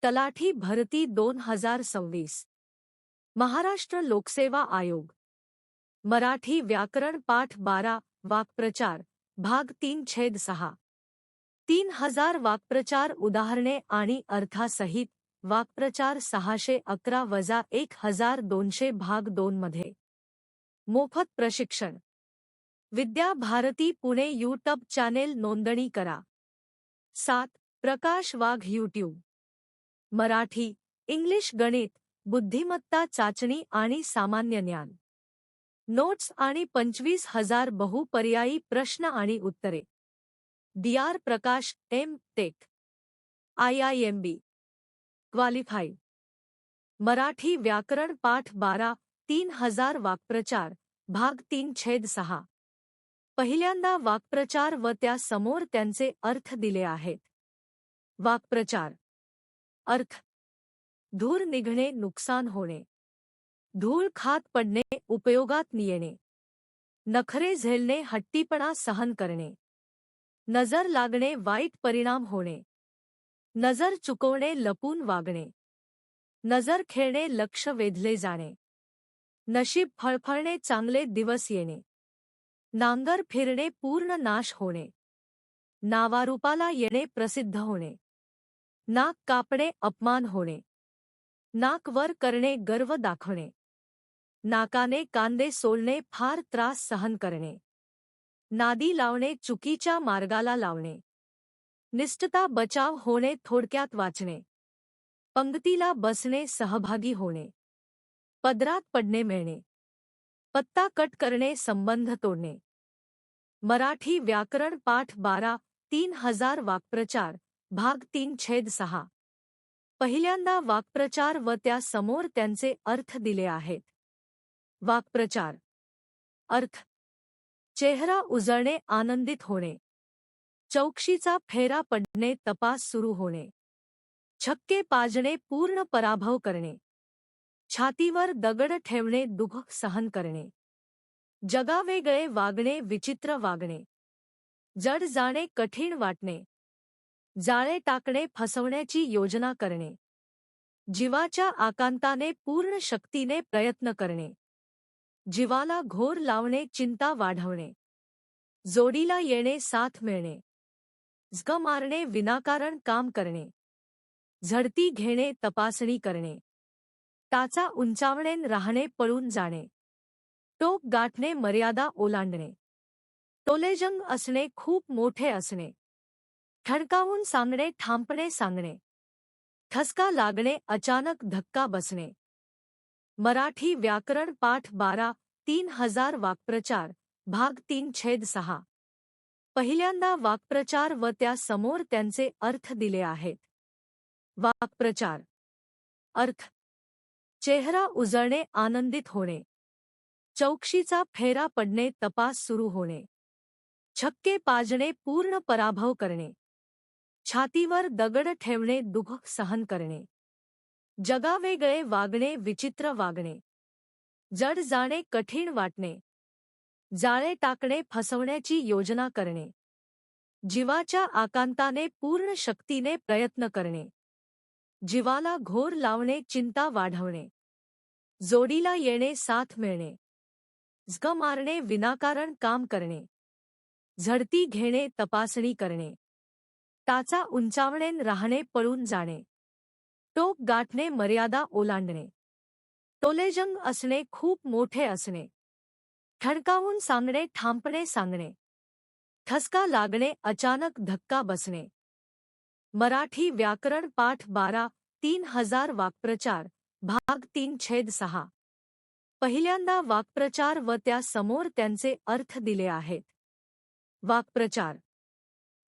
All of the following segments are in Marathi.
तलाठी भरती 2026 महाराष्ट्र लोकसेवा आयोग मराठी व्याकरण पाठ 12 वाक्प्रचार भाग 3/6 3000 वाक्प्रचार उदाहरणे आणि अर्थासहित वाक्प्रचार 611-1200 भाग 2 मध्ये मोफत प्रशिक्षण विद्या भारती पुणे यूट्यूब चॅनेल नोंदणी करा 7 प्रकाश वाघ यूट्यूब मराठी इंग्लिश गणित बुद्धिमत्ता चाचणी आणि सामान्य ज्ञान नोट्स आणि 25,000 बहुपर्यायी प्रश्न आणि उत्तरे DR Prakash M tech IIMB qualified Marathi व्याकरण पाठ 12 3000 वाक्प्रचार भाग 3/6 पहिल्यांदा वाक्प्रचार व त्या समोर त्यांचे अर्थ दिले आहेत. वाक्प्रचार अर्थ धूर निघणे नुकसान होणे धूळ खात पडणे उपयोगात येणे नखरे झेलणे हट्टीपणा सहन करणे नजर लागणे वाईट परिणाम होणे नजर चुकवणे लपून वागणे नजर खेळणे लक्ष वेधले जाणे नशीब फळफळणे चांगले दिवस येणे नांगर फिरणे पूर्ण नाश होणे नावारूपाला येणे प्रसिद्ध होणे नाक कापणे अपमान होणे नाक वर करणे गर्व दाखवणे नाकाने कांदे सोलणे फार त्रास सहन करणे नादी लावणे चुकीच्या मार्गाला लावणे निष्ठता बचाव होणे थोडक्यात वाचणे पंक्तीला बसणे सहभागी होणे पदरात पडणे मिळणे पत्ता कट करणे संबंध तोडणे मराठी व्याकरण पाठ 12 3000 वाक्प्रचार भाग 3/6 पहिल्यांदा वाक्प्रचार व त्या समोर त्यांचे अर्थ दिले आहेत. वाक्प्रचार अर्थ चेहरा उजळणे आनंदित होणे चौकशीचा फेरा पडणे तपास सुरू होणे छक्के पाजणे पूर्ण पराभव करणे छातीवर दगड ठेवणे दुःख सहन करणे जगावेगळे वागणे विचित्र वागणे जड जाणे कठीण वाटणे जाळे टाकणे फसवण्याची योजना करणे जीवाच्या आकांताने पूर्ण शक्तीने प्रयत्न करणे जीवाला घोर लावणे चिंता वाढवणे जोडीला येणे साथ मिळणे झक मारणे विनाकारण काम करणे झडती घेणे तपासणी करणे टाचा उंचावणे राहणे पळून जाणे टोक गाठणे मर्यादा ओलांडणे टोलेजंग असणे खूप मोठे असणे ठणकावून सांगणे ठामपणे सांगणे ठसका लागणे अचानक धक्का बसणे मराठी व्याकरण पाठ 12 3000 वाक्प्रचार भाग 3/6 पहिल्यांदा वाक्प्रचार व त्या समोर त्यांचे अर्थ दिले आहेत. वाक्प्रचार अर्थ चेहरा उजळणे आनंदित होणे चौकशीचा फेरा पडणे तपास सुरू होणे छक्के पाजणे पूर्ण पराभव करणे छातीवर दगड ठेवणे दुःख सहन करणे जगावेगळे वागणे विचित्र वागणे जड जाणे कठीण वाटणे जाळे टाकणे फसवण्याची योजना करणे जीवाच्या आकांताने पूर्ण शक्तीने प्रयत्न करणे जीवाला घोर लावणे चिंता वाढवणे जोडीला येणे साथ मिळणे झक मारणे विनाकारण काम करणे झडती घेणे तपासणी करणे टाचा उंचावणे राहणे पळून जाणे टोक गाठणे मर्यादा ओलांडणे टोलेजंग असणे खूप मोठे असणे ठणकावून सांगणे ठामपणे सांगणे ठसका लागणे अचानक धक्का बसणे मराठी व्याकरण पाठ 12 3000 वाक्प्रचार भाग 3/6 पहिल्यांदा वाक्प्रचार व त्या समोर त्यांचे अर्थ दिले आहेत. वाक्प्रचार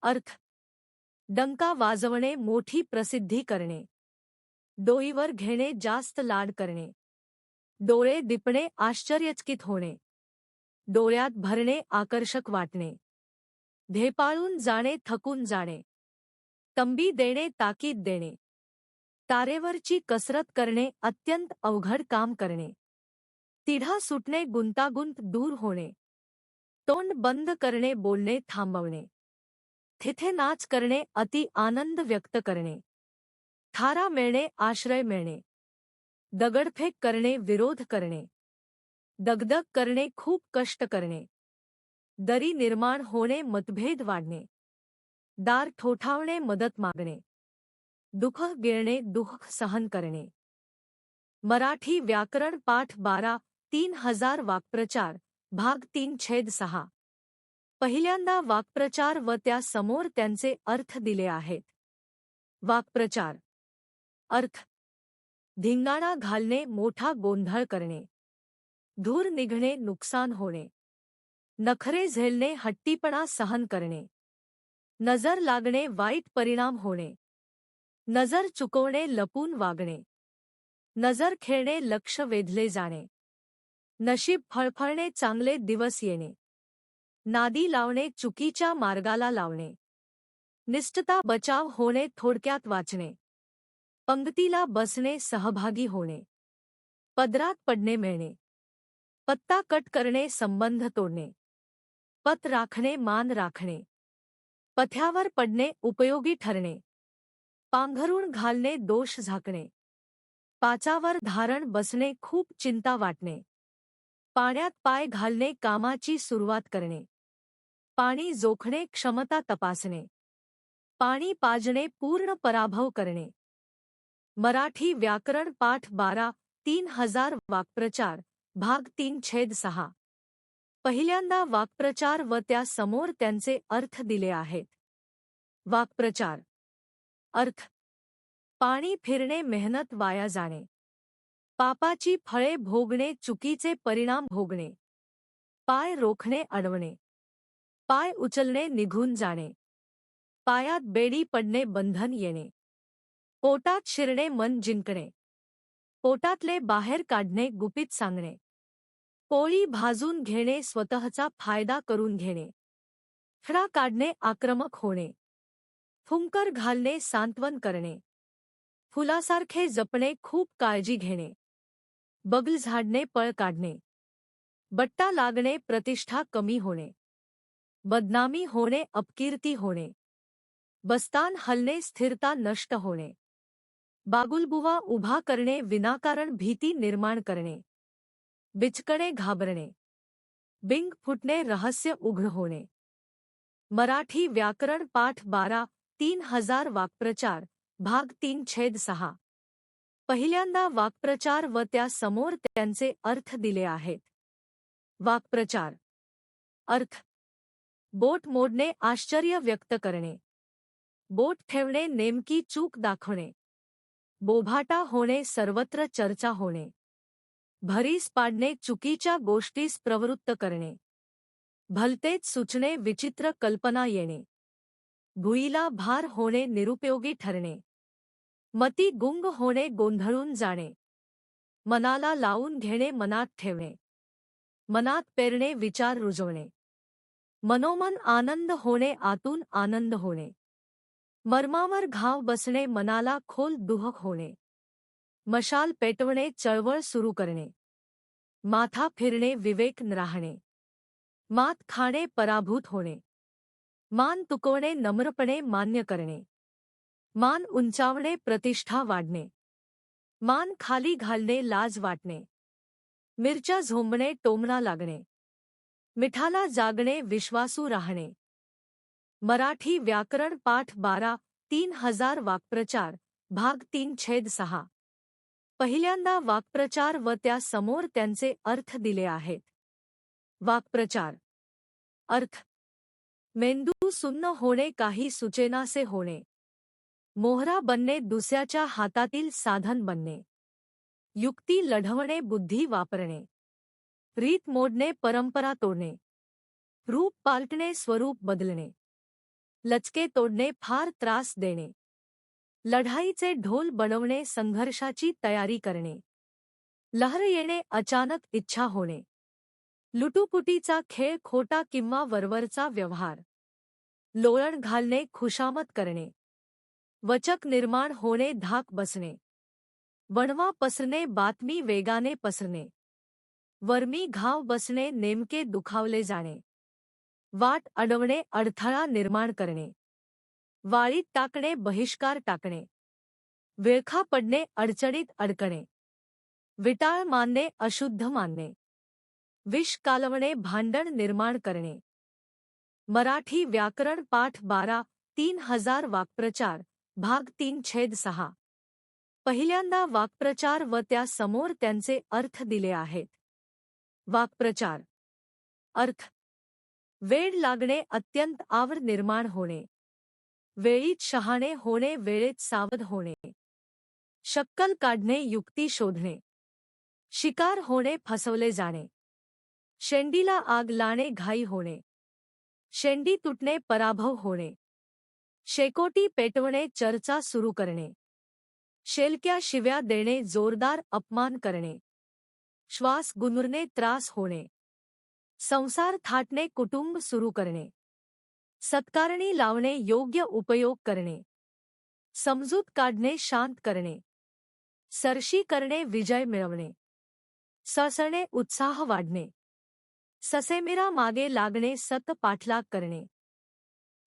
अर्थ डंका वाजवणे मोठी प्रसिद्धी करणे डोईवर घेणे जास्त लाड करणे डोळे दिपणे आश्चर्यचकित होणे डोळ्यात भरणे आकर्षक वाटणे ढेपाळून जाणे थकून जाणे तंबी देणे ताकीद देणे तारेवरची कसरत करणे अत्यंत अवघड काम करणे तिढा सुटणे गुंतागुंत दूर होणे तोंड बंद करणे बोलणे थांबवणे थिथे नाच करणे अति आनंद व्यक्त करणे थारा मिळणे आश्रय मिळणे. दगडफेक करणे विरोध करणे. दगदग करणे खूप कष्ट करणे. दरी निर्माण होणे मतभेद वाढणे. दार ठोठावणे मदत मागणे. दुःख गिळणे दुःख सहन करणे. मराठी व्याकरण पाठ 12 3000 वाक्प्रचार भाग 3/6. पहिल्यांदा वाक्प्रचार व त्या समोर त्यांचे अर्थ दिले आहेत. वाक्प्रचार. अर्थ. धिंगाणा घालणे मोठा गोंधळ करणे. धूर निघणे नुकसान होणे. नखरे झेलणे हट्टीपणा सहन करणे. नजर लागणे वाईट परिणाम होणे. नजर चुकवणे लपून वागणे. नजर खेळणे लक्ष वेधले जाणे. नशीब फळफळणे चांगले दिवस येणे. नादी लावणे चुकीच्या मार्गाला लावणे. निष्ठता बचाव होणे थोडक्यात वाचणे. पंक्तीला बसणे सहभागी होणे. पदरात पडणे मिळणे. पत्ता कट करणे संबंध तोडणे. पत राखणे मान राखणे. पथ्यावर पडणे उपयोगी ठरणे. पांघरूण घालणे दोष झाकणे. पाचावर धारण बसणे खूप चिंता वाटणे. पाण्यात पाय घालणे कामाची सुरुवात करणे. पाणी जोखणे क्षमता तपासणे. पाणी पाजणे पूर्ण पराभव करणे. मराठी व्याकरण पाठ 12 3000 वाक्प्रचार भाग 3/6. पहिल्यांदा वाक्प्रचार व त्या समोर त्यांचे अर्थ दिले आहेत. वाक्प्रचार. अर्थ. पाणी फिरणे मेहनत वाया जाणे. पापाची फळे भोगणे चुकीचे परिणाम भोगणे. पाय रोखणे अडवणे. पाय उचलणे निघून जाणे. पायात बेडी पडणे बंधन येणे. पोटात शिरणे मन जिंकणे. पोटातले बाहेर काढणे गुपित सांगणे. पोळी भाजून घेणे स्वतःचा फायदा करून घेणे. खडा काढणे आक्रमक होणे. फुंकर घालणे सांत्वन करणे. फुलासारखे जपणे खूप काळजी घेणे. बगल झाडणे पळ काढणे. बट्टा लागणे प्रतिष्ठा कमी होणे. बदनामी होणे अपकीर्ती होणे. बस्तान हलणे स्थिरता नष्ट होणे. बागुलबुवा उभा करणे विनाकारण भीती निर्माण करणे. बिचकणे घाबरणे. बिंग फुटणे रहस्य उघड होणे. मराठी व्याकरण पाठ 12 3000 वाक्प्रचार भाग 3/6. पहिल्यांदा वाक्प्रचार व त्या समोर त्यांचे अर्थ दिले आहेत. वाक्प्रचार. अर्थ. बोट मोडणे आश्चर्य व्यक्त करणे. बोट ठेवणे नेमकी चूक दाखवणे. बोभाटा होणे सर्वत्र चर्चा होणे. भरीस पाडणे चुकीच्या गोष्टीस प्रवृत्त करणे. भलतेच सुचणे विचित्र कल्पना येणे. भुईला भार होणे निरुपयोगी ठरणे. मती गुंग होणे गोंधळून जाणे. मनाला लावून घेणे मनात ठेवणे. मनात पेरणे विचार रुजवणे. मनोमन आनंद होणे आतून आनंद होणे. मर्मावर घाव बसणे मनाला खोल दुःख होणे. मशाल पेटवणे चळवळ सुरू करणे. माथा फिरणे विवेक राहणे. मात खाणे पराभूत होणे. मान तुकवणे नम्रपणे मान्य करणे. मान उंचावणे प्रतिष्ठा वाढणे. मान खाली घालणे लाज वाटणे. मिरच्या झोंबणे टोमणा लागणे. मिठाला जागणे विश्वासू राहणे. मराठी व्याकरण पाठ 12 3000 वाक्प्रचार भाग 3/6. पहिल्यांदा वाक्प्रचार व त्या समोर त्यांचे अर्थ दिले आहेत. वाक्प्रचार. अर्थ. मेंदू सुन्न होणे काही सुचेनासे होणे. मोहरा बनणे दुसऱ्याच्या हातातील साधन बनणे. युक्ती लढवणे बुद्धी वापरणे. रीत मोडणे परंपरा तोडणे. रूप पालटणे स्वरूप बदलणे. लचके तोडणे फार त्रास देणे. लढाईचे ढोल बनवणे संघर्षाची तयारी करणे. लहर येणे अचानक इच्छा होणे. लुटुपुटीचा खेळ खोटा किंवा वरवरचा व्यवहार. लोळण घालणे खुशामत करणे. वचक निर्माण होणे धाक बसणे. वणवा पसरणे बातमी वेगाने पसरणे. वर्मी घाव बसणे नेमके दुखावले जाणे. वाट अडवणे अडथळा निर्माण करणे. वाळीत टाकणे बहिष्कार टाकणे. विळखा पडणे, अडचणीत अडकणे. विटाळ मानणे, अशुद्ध मानणे. विष कालवणे, भांडण निर्माण करणे. मराठी व्याकरण पाठ 12, 3000 वाक्प्रचार, भाग 3/6. पहिल्यांदा वाक्प्रचार व त्या समोर त्यांचे अर्थ दिले आहेत. वाक्प्रचार. अर्थ. वेड लागणे, अत्यंत आवड निर्माण होणे. वेळीच शहाणे होणे, वेळेत सावध होणे. शक्कल काढणे, युक्ती शोधणे. शिकार होणे, फसवले जाणे. शेंडीला आग लाणे, घाई होणे. शेंडी तुटणे, पराभव होणे. शेकोटी पेटवणे, चर्चा सुरू करणे. शेलक्या शिव्या देणे, जोरदार अपमान करणे. श्वास गुंगरणे, त्रास होणे. संसार थाटणे, कुटुंब सुरू करणे. सत्कारणी लावणे, योग्य उपयोग करणे. समजूत काढणे, शांत करणे. सरशी करणे, विजय मिळवणे. सळसळणे, उत्साह वाढणे. ससेमिरा मागे लागणे, सत पाठलाग करणे.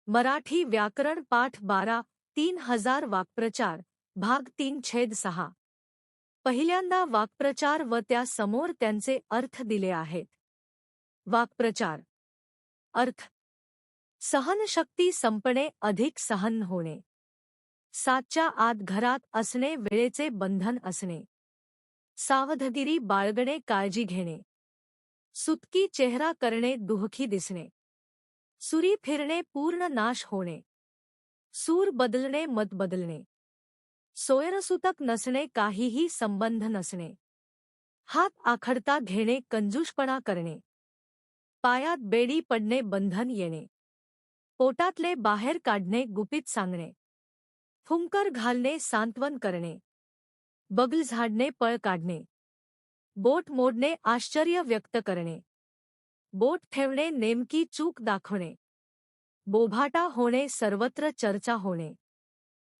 मराठी व्याकरण पाठ 12, 3000 वाक्प्रचार, भाग 3/6. पहिल्यांदा वाक्प्रचार व त्या समोर त्यांचे अर्थ दिले आहेत. वाक्प्रचार. अर्थ. सहनशक्ती संपणे, अधिक सहन होणे. सातच्या आत घरात असणे, वेळेचे बंधन असणे. सावधगिरी बाळगणे, काळजी घेणे. सुतकी चेहरा करणे, दुःखी दिसणे. सुरी फिरणे, पूर्ण नाश होणे. सूर बदलणे, मत बदलणे. सोयरसूतक नसणे, काहीही संबंध नसणे. हात आखडता घेणे, कंजूषपणा करणे. पायात बेडी पडणे, बंधन येणे. पोटातले बाहेर काढणे, गुपित सांगणे. फुंकर घालणे, सांत्वन करणे. बगल झाडणे, पळ काढणे. बोट मोडणे, आश्चर्य व्यक्त करणे. बोट ठेवणे, नेमकी चूक दाखवणे. बोभाटा होणे, सर्वत्र चर्चा होणे.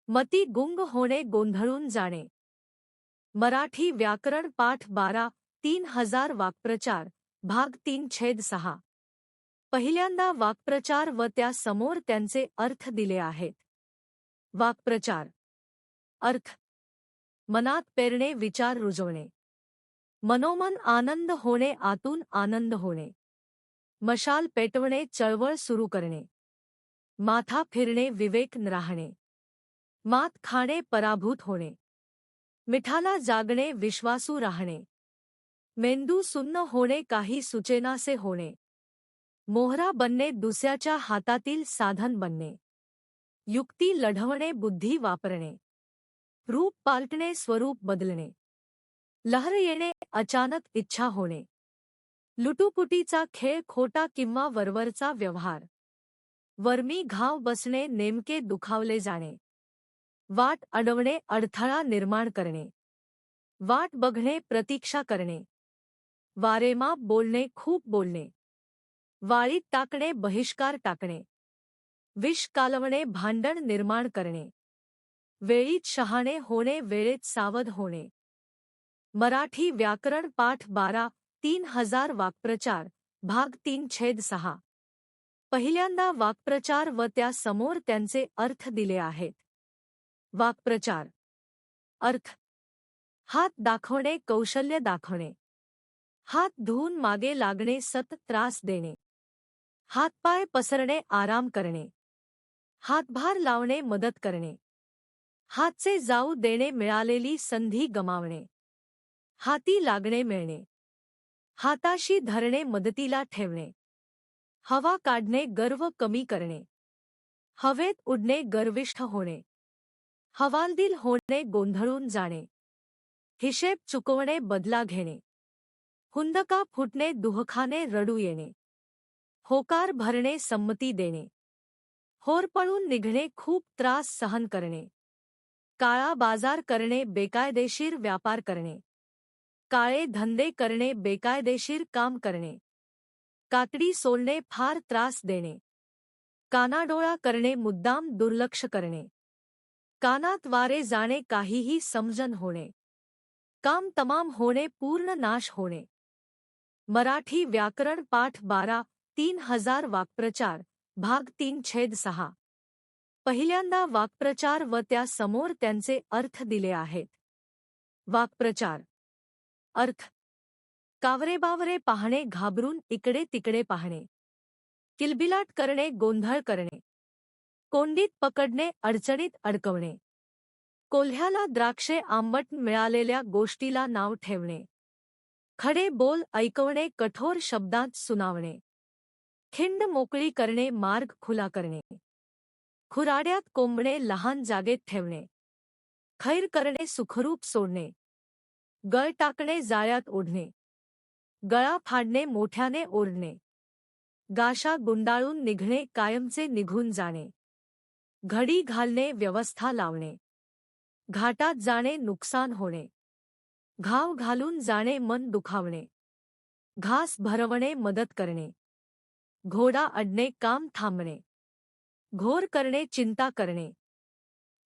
मती गुंग होणे, गोंधळून जाणे. मराठी व्याकरण पाठ 12, 3000 वाक्प्रचार, भाग 3/6. पहिल्यांदा वाक्प्रचार व त्या समोर त्यांचे अर्थ दिले आहेत. वाक्प्रचार. अर्थ. मनात पेरणे, विचार रुजवणे. मनोमन आनंद होणे, आतून आनंद होणे. मशाल पेटवणे, चळवळ सुरू करणे. माथा फिरणे, विवेक राहणे. मात खाणे, पराभूत होणे. मिठाला जागणे, विश्वासू राहणे. मेंदू सुन्न होणे, काही सुचेनासे होणे. मोहरा बनणे, दुसऱ्याच्या हातातील साधन बनणे. युक्ती लढवणे, बुद्धी वापरणे. रूप पालटणे, स्वरूप बदलणे. लहर येणे, अचानक इच्छा होणे. लुटुपुटीचा खेळ, खोटा किंवा वरवरचा व्यवहार. वर्मी घाव बसणे, नेमके दुखावले जाणे. वाट अडवणे, अडथळा निर्माण करणे. वाट बघणे, प्रतीक्षा करणे. वारेमाप बोलणे, खूप बोलणे. वाळीत टाकणे, बहिष्कार टाकणे. विष कालवणे, भांडण निर्माण करणे. वेळीत शहाणे होणे, वेळेत सावध होणे. मराठी व्याकरण पाठ 12, 3000 वाक्प्रचार, भाग 3/6. पहिल्यांदा वाक्प्रचार व त्या समोर त्यांचे अर्थ दिले आहेत. वाक्प्रचार. अर्थ. हात दाखवणे, कौशल्य दाखवणे. हात धुवून मागे लागणे, सत त्रास देणे. हातपाय पसरणे, आराम करणे. हातभार लावणे, मदत करणे. हातचे जाऊ देणे, मिळालेली संधी गमावणे. हाती लागणे, मिळणे. हाताशी धरणे, मदतीला ठेवणे. हवा काढणे, गर्व कमी करणे. हवेत उडणे, गर्विष्ठ होणे. हवालदिल होणे, गोंधळून जाणे. हिशेब चुकवणे, बदला घेणे. हुंदका फुटणे, दुःखाने रडू येणे. होकार भरणे, संमती देणे. होरपळून निघणे, खूप त्रास सहन करणे. काळा बाजार करणे, बेकायदेशीर व्यापार करणे. काळे धंदे करणे, बेकायदेशीर काम करणे. कातडी सोलणे, फार त्रास देणे. कानाडोळा करणे, मुद्दाम दुर्लक्ष करणे. कानात वारे जाणे, काहीही समजन होणे. काम तमाम होणे, पूर्ण नाश होणे. मराठी व्याकरण पाठ 12, 3000 वाक्प्रचार, भाग 3/6. पहिल्यांदा वाक्प्रचार व त्या समोर त्यांचे अर्थ दिले आहेत. वाक्प्रचार. अर्थ. कावरेबावरे पाहणे, घाबरून इकडे तिकडे पाहणे, किलबिलाट करणे, गोंधळ करणे, कोंडीत पकडणे, अडचणीत अडकवणे, कोल्ह्याला द्राक्षे आंबट मिळालेल्या गोष्टीला नाव ठेवणे, खडे बोल ऐकवणे, कठोर शब्दांत सुनावणे, खिंड मोकळी करणे, मार्ग खुला करणे, खुराड्यात कोंबणे, लहान जागेत ठेवणे, खैर करणे, सुखरूप सोडणे, गळ टाकणे, जाळ्यात ओढणे, गळा फाडणे, मोठ्याने ओरडणे, गाशा गुंडाळून निघणे, कायमचे निघून जाणे, घडी घालणे, व्यवस्था लावणे, घाटात जाणे, नुकसान होणे, घाव घालून जाणे, मन दुखावणे, घास भरवणे, मदत करणे, घोडा अडणे, काम थांबणे, घोर करणे, चिंता करणे,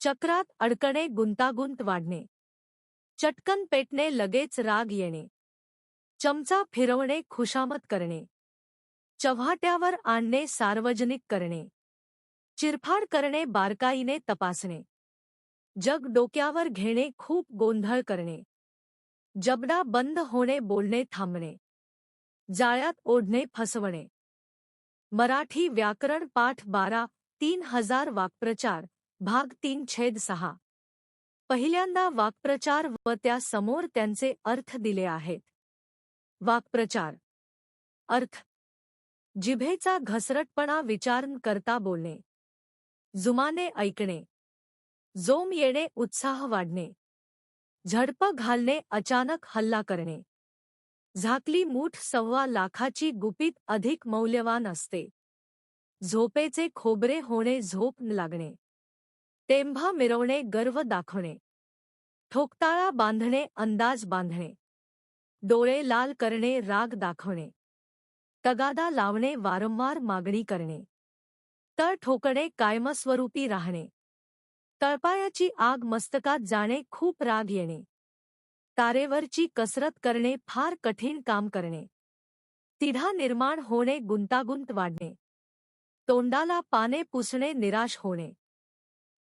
चक्रात अडकणे, गुंतागुंत वाढणे, चटकन पेटणे, लगेच राग येणे, चमचा फिरवणे, खुशामत करणे, चव्हाट्यावर आणणे, सार्वजनिक करणे, चिरफाड करणे, बारकाईने तपासणे, जग डोक्यावर घेणे, खूप गोंधळ करणे, जबडा बंद होणे, बोलणे थांबणे, जाळ्यात ओढणे, फसवणे. मराठी व्याकरण पाठ 12 3000 वाक्प्रचार भाग 3/6. पहिल्यांदा वाक्प्रचार व त्या समोर त्यांचे अर्थ दिले आहेत. वाक्प्रचार. अर्थ. जिभेचा घसरटपणा विचार न करता बोलणे, जुमाने ऐकणे, जोम येणे, उत्साह वाढणे, झडप घालणे, अचानक हल्ला करणे, झाकली मूठ 1.25 लाखाची गुपित अधिक मौल्यवान असते, झोपेचे खोबरे होणे, झोप न लागणे, टेंभा मिरवणे, गर्व दाखवणे, ठोकताळा बांधणे, अंदाज बांधणे, डोळे लाल करणे, राग दाखवणे, तगादा लावणे, वारंवार मागणी करणे, तळ ठोकणे, कायमस्वरूपी राहणे, तळपायाची आग मस्तकात जाणे, खूप राग येणे, तारेवरची कसरत करणे, फार कठीण काम करणे, तिढा निर्माण होणे, गुंतागुंत वाढणे, तोंडाला पाने पुसणे, निराश होणे,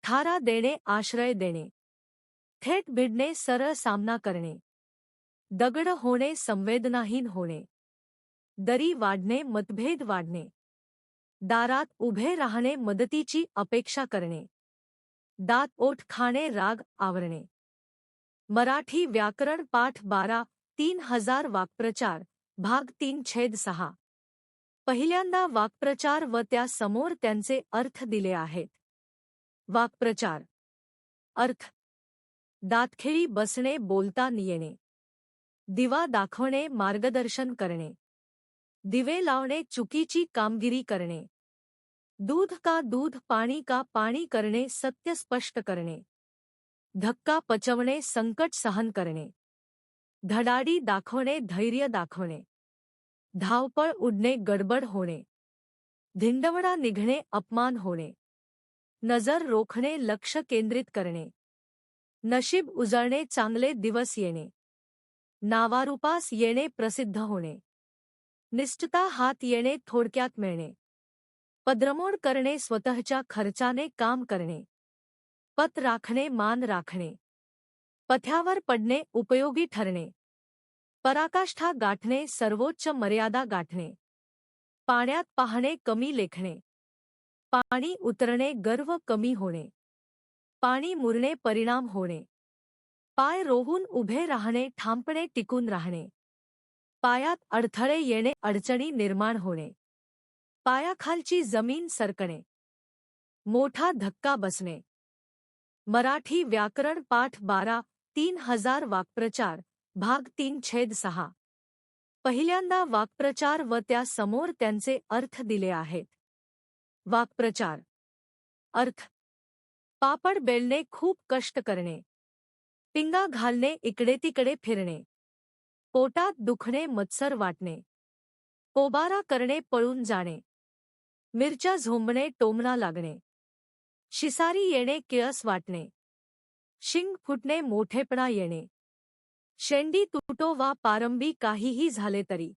थारा देणे, आश्रय देणे, थेट भिडणे, सरळ सामना करणे, दगड होणे, संवेदनाहीन होणे, दरी वाढणे, मतभेद वाढणे, दारात उभे राहणे, मदतीची अपेक्षा करणे, दात ओठ खाणे, राग आवरणे. मराठी व्याकरण पाठ 12 3000 वाक्प्रचार भाग 3/6. पहिल्यांदा वाक्प्रचार व त्या समोर त्यांचे अर्थ दिले आहेत. वाक्प्रचार. अर्थ. दातखिळी बसणे, बोलता न येणे, दिवा दाखवणे, मार्गदर्शन करणे, दिवे लावणे, चुकीची कामगिरी करणे, दूध का दूध, पाणी का पाणी करणे, सत्य स्पष्ट करणे, धक्का पचवणे, संकट सहन करणे, धडाडी दाखवणे, धैर्य दाखवणे, धावपळ उडणे, गडबड होणे, धिंडवडा निघणे, अपमान होणे, नजर रोखणे, लक्ष केंद्रित करणे, नशीब उजळणे, चांगले दिवस येणे, नावारूपास येणे, प्रसिद्ध होणे, निष्ठता हात येणे, थोडक्यात मिळणे, पदरमोड करणे, स्वतःच्या खर्चाने काम करणे, पत राखणे, मान राखणे, पथ्यावर पडणे, उपयोगी ठरणे, पराकाष्ठा गाठणे, सर्वोच्च मर्यादा गाठणे, पाण्यात पाहणे, कमी लेखणे, पाणी उतरणे, गर्व कमी होणे, पाणी मुरणे, परिणाम होणे, पाय रोवून उभे राहणे, ठामपणे टिकून राहणे, पायात अडथळे येणे, अडचणी निर्माण होणे, पायाखालची जमीन सरकणे, मोठा धक्का बसणे. मराठी व्याकरण पाठ 12 3000 वाक्प्रचार भाग 3/6. पहिल्यांदा वाक्प्रचार व त्या समोर त्यांचे अर्थ दिले आहेत. वाक्प्रचार. अर्थ. पापड बेलणे, खूप कष्ट करणे, पिंगा घालणे, इकडे तिकडे फिरणे, पोटात दुखणे, मत्सर वाटणे, पोबारा करणे, पळून जाणे, मिरच्या झोंबणे, टोमणा लागणे, शिसारी येणे, किळस वाटणे, शिंग फुटणे, मोठेपणा येणे, शेंडी तुटो वा पारंबी काहीही झाले तरी,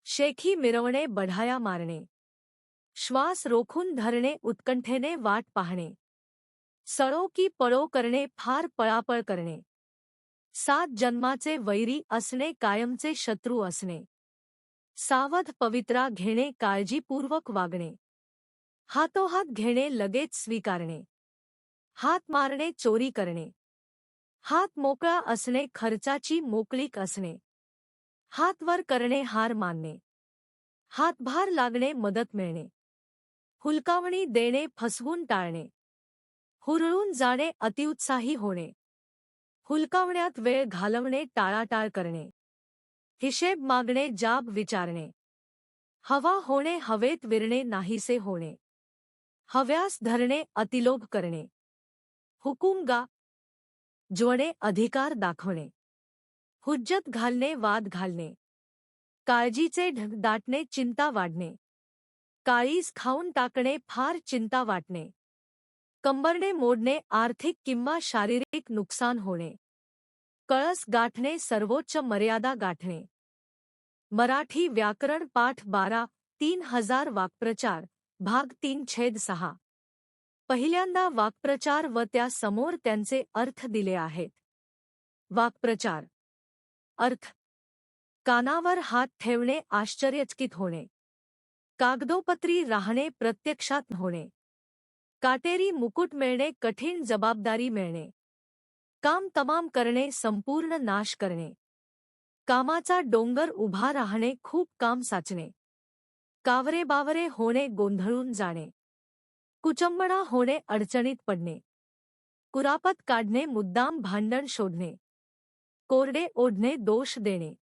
शेखी मिरवणे, बढाया मारणे, श्वास रोखून धरणे, उत्कंठेने वाट पाहणे. सळो की पळो करणे, फार पळापळ करणे. 7 जन्माचे वैरी असणे, कायमचे शत्रू असणे. सावध पवित्रा घेणे, काळजीपूर्वक वागणे. हातोहात घेणे, लगेच स्वीकारणे. हात मारणे, चोरी करणे. हात मोकळा असणे, खर्चाची मोकळीक असणे. हात वर करणे, हार मानणे. हातभार लागणे, मदत मिळणे. हुलकावणी देणे, फसवून टाळणे. हुरळून जाणे, अतिउत्साही होणे. हुलकावण्यात वेळ घालवणे, टाळाटाळ करणे. हिशेब मागणे, जाब विचारणे. हवा होणे, हवेत विरणे, नाहीसे होणे. हव्यास धरणे, अतिलोभ करणे. हुकूम गाजवणे, अधिकार दाखवणे. हुज्जत घालणे, वाद घालणे. काळजीचे ढग दाटणे, चिंता वाढणे. काळीज खाऊन टाकणे, फार चिंता वाटणे. कंबरडे मोडणे, आर्थिक किंवा शारीरिक नुकसान होणे. कळस गाठणे, सर्वोच्च मर्यादा गाठणे. मराठी व्याकरण पाठ 12 3000 वाक्प्रचार भाग 3/6. पहिल्यांदा वाक्प्रचार व त्या समोर त्यांचे अर्थ दिले आहेत. वाक्प्रचार. अर्थ. कानावर हात ठेवणे, आश्चर्यचकित होणे. कागदोपत्री राहणे, प्रत्यक्षात होणे. काटेरी मुकुट मिळणे, कठीण जबाबदारी मिळणे. काम तमाम करणे, संपूर्ण नाश करणे. कामाचा डोंगर उभा राहणे, खूप काम साचणे. कावरेबावरे होणे, गोंधळून जाणे. कुचंबणा होणे, अडचणीत पडणे. कुरापत काढणे, मुद्दाम भांडण शोधणे. कोरडे ओढणे, दोष देणे.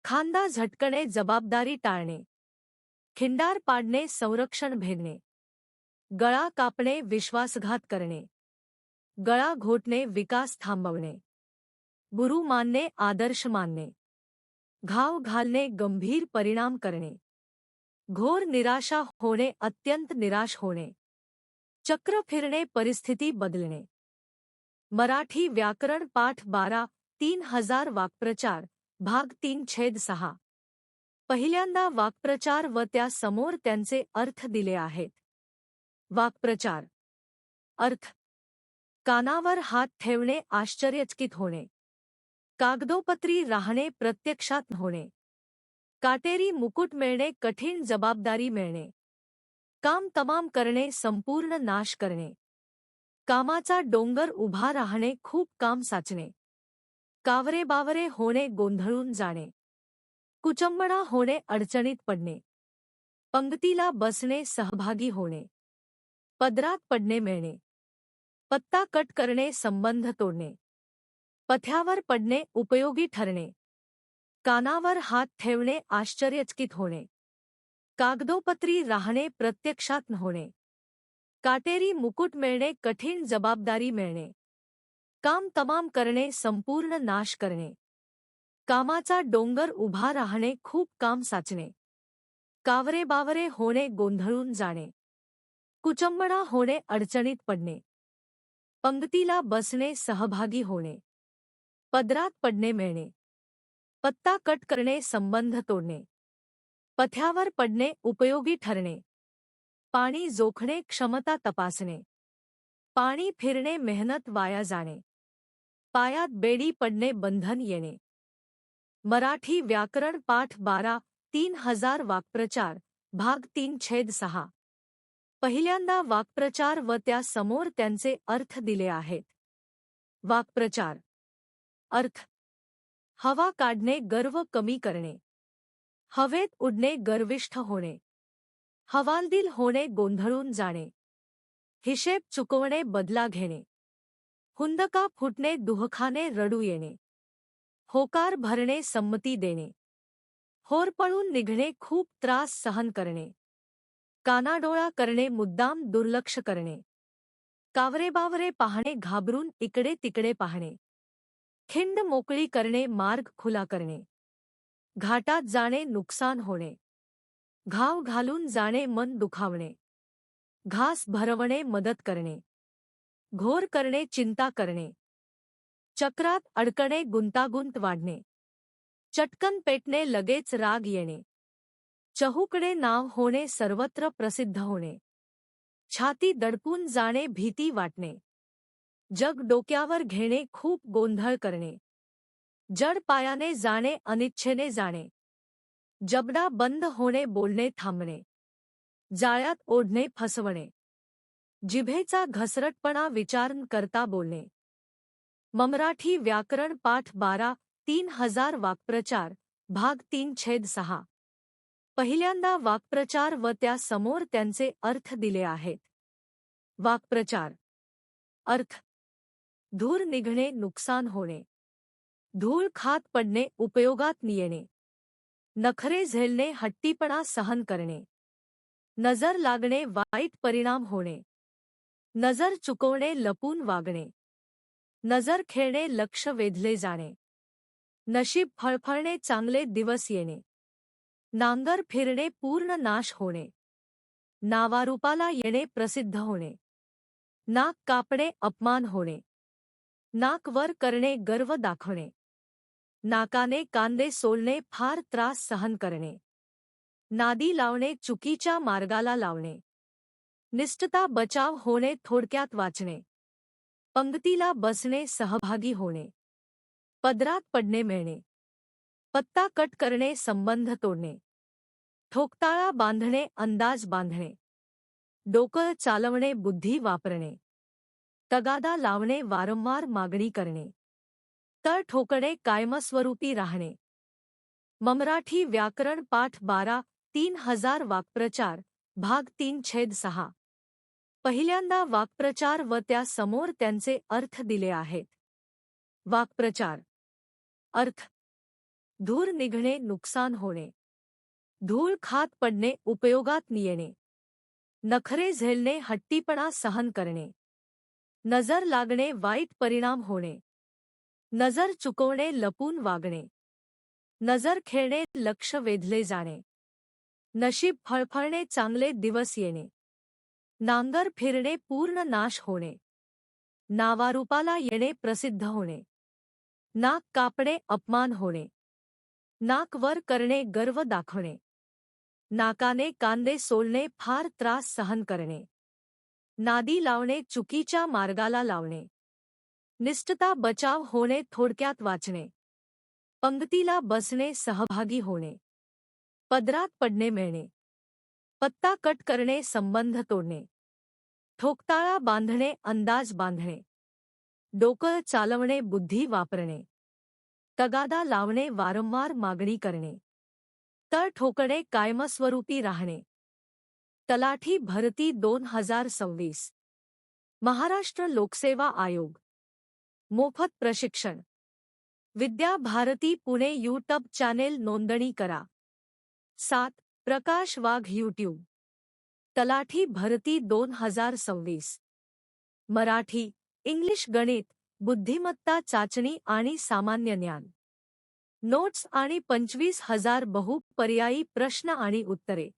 खांदा झटकणे, जबाबदारी टाळणे. खिंडार पाडणे, संरक्षण भेदणे. गळा कापणे, विश्वासघात करणे. गळा घोटणे, विकास थांबवणे. गुरु मानणे, आदर्श मानणे. घाव घालणे, गंभीर परिणाम करणे. घोर निराशा होणे, अत्यंत निराश होणे. चक्र फिरणे, परिस्थिती बदलणे. मराठी व्याकरण पाठ 12 3000 वाक्प्रचार भाग 3/6. पहिल्यांदा वाक्प्रचार व त्या समोर त्यांचे अर्थ दिले आहेत. वाक्प्रचार. अर्थ. कानावर हात ठेवणे, आश्चर्यचकित होणे. कागदोपत्री राहणे, प्रत्यक्षात होणे. काटेरी मुकुट मिळणे, कठीण जबाबदारी मिळणे. काम तमाम करणे, संपूर्ण नाश करणे. कामाचा डोंगर उभा राहणे, खूप काम साचणे. कावरेबावरे होणे, गोंधळून जाणे. कुचंबणा होणे, अडचणीत पडणे. पंगतीला बसणे, सहभागी होणे. पदरात पडणे मिळणे. पत्ता कट करणे, संबंध तोडणे. पथ्यावर पडणे, उपयोगी ठरणे. कानावर हात ठेवणे, आश्चर्यचकित होणे. कागदोपत्री राहणे, प्रत्यक्षात होणे. काटेरी मुकुट मिळणे, कठीण जबाबदारी मिळणे. काम तमाम करणे, संपूर्ण नाश करणे. कामाचा डोंगर उभा राहणे, खूप काम साचणे. कावरेबावरे होणे, गोंधळून जाणे. कुचंबणा होणे, अडचणीत पडणे. पंगतीला बसणे, सहभागी होणे. पदरात पडणे मिळणे. पत्ता कट करणे, संबंध तोडणे. पथ्यावर पडणे, उपयोगी ठरणे. पाणी जोखणे, क्षमता तपासणे. पाणी फिरणे, मेहनत वाया जाणे. पायात बेडी पडणे, बंधन येणे. मराठी व्याकरण पाठ 12 3000 वाक्प्रचार भाग 3/6. पहिल्यांदा वाक्प्रचार व त्या समोर त्यांचे अर्थ दिले आहेत. वाक्प्रचार. अर्थ. हवा काढणे, गर्व कमी करणे. हवेत उडणे, गर्विष्ठ होणे. हवालदिल होणे, गोंधळून जाणे. हिशेब चुकवणे, बदला घेणे. हुंदका फुटणे, दुहखाने, रडू येणे. होकार भरणे, संमती देणे. होरपळून निघणे, खूप त्रास सहन करणे. कानाडोळा करणे, मुद्दाम दुर्लक्ष करणे. कावरेबावरे पाहणे, घाबरून इकडे तिकडे पाहणे. खिंड मोकळी करणे, मार्ग खुला करणे. घाटात जाणे, नुकसान होणे. घाव घालून जाणे, मन दुखावणे. घास भरवणे, मदत करणे. घोर करणे, चिंता करणे. चक्रात अडकणे, गुंतागुंत वाढणे. चटकन पेटणे, लगेच राग येणे. चहूकडे नाव होणे, सर्वत्र प्रसिद्ध होणे. छाती दडपून जाणे, भीती वाटणे. जग डोक्यावर घेणे, खूप गोंधळ करणे. जड पायाने जाणे, अनिच्छेने जाणे. जबडा बंद होणे, बोलणे थांबणे. जाळ्यात ओढणे, फसवणे. जिभेचा घसरटपणा, विचार न करता बोलणे. मराठी व्याकरण पाठ 12 3000 वाक्प्रचार भाग 3/6. पहिल्यांदा वाक्प्रचार व त्या समोर त्यांचे अर्थ दिले आहेत. वाक्प्रचार. अर्थ. धूर निघणे, नुकसान होणे. धूळ खात पडणे, उपयोगात येणे. नखरे झेलणे, हट्टीपणा सहन करणे. नजर लागणे, वाईट परिणाम होणे. नजर चुकवणे, लपून वागणे. नजर खेळणे, लक्ष वेधले जाणे. नशीब फळफळणे, चांगले दिवस येणे. नांगर फिरणे, पूर्ण नाश होणे. नावारूपाला येणे, प्रसिद्ध होणे. नाक कापणे, अपमान होणे. नाक वर करणे, गर्व दाखवणे. नाकाने कांदे सोलणे, फार त्रास सहन करणे. नादी लावणे, चुकीच्या मार्गाला लावणे. निष्ठता बचाव होणे, थोडक्यात वाचणे. पंक्तीला बसणे, सहभागी होणे. पदरात पडणे, मिळणे. पत्ता कट करणे, संबंध तोडणे. ठोकताळा बांधणे, अंदाज बांधणे. डोकं चालवणे, बुद्धी वापरणे. तगादा लावणे, वारंवार मागणी करणे. तळ ठोकणे, कायमस्वरूपी राहणे. मराठी व्याकरण पाठ 12 3000 वाक्प्रचार भाग 3/6. पहिल्यांदा वाक्प्रचार व त्या समोर त्यांचे अर्थ दिले आहेत. वाक्प्रचार. अर्थ. धूर निघणे, नुकसान होणे. धूळ खात पडणे, उपयोगात येणे. नखरे झेलणे, हट्टीपणा सहन करणे. नजर लागणे, वाईट परिणाम होणे. नजर चुकवणे, लपून वागणे. नजर खेळणे, लक्ष वेधले जाणे. नशीब फळफळणे, चांगले दिवस येणे. नांगर फिरणे, पूर्ण नाश होणे. नावारूपाला येणे, प्रसिद्ध होणे. नाक कापणे, अपमान होणे. नाक वर करणे, गर्व दाखवणे. नाकाने कांदे सोलणे, फार त्रास सहन करणे. नादी लावणे, चुकीच्या मार्गाला लावणे. निष्ठता बचाव होणे, थोडक्यात वाचणे. पंक्तीला बसणे, सहभागी होणे. पदरात पडणे, मिळणे. पत्ता कट करणे, संबंध तोडणे. ठोकताळा बांधणे, अंदाज बांधणे. डोकं चालवणे, बुद्धी वापरणे. तगादा लावणे, वारंवार मागणी करणे. तळ ठोकणे, कायमस्वरूपी राहणे. तलाठी भरती 2026. महाराष्ट्र लोकसेवा आयोग. मोफत प्रशिक्षण. विद्या भारती पुणे यूट्यूब चॅनेल नोंदणी करा. 7. प्रकाश वाघ यूट्यूब. तलाठी भरती 2026. मराठी, इंग्लिश, गणित, बुद्धिमत्ता चाचणी आणि सामान्य ज्ञान. नोट्स आणि 25,000 बहुपर्यायी प्रश्न आणि उत्तरे.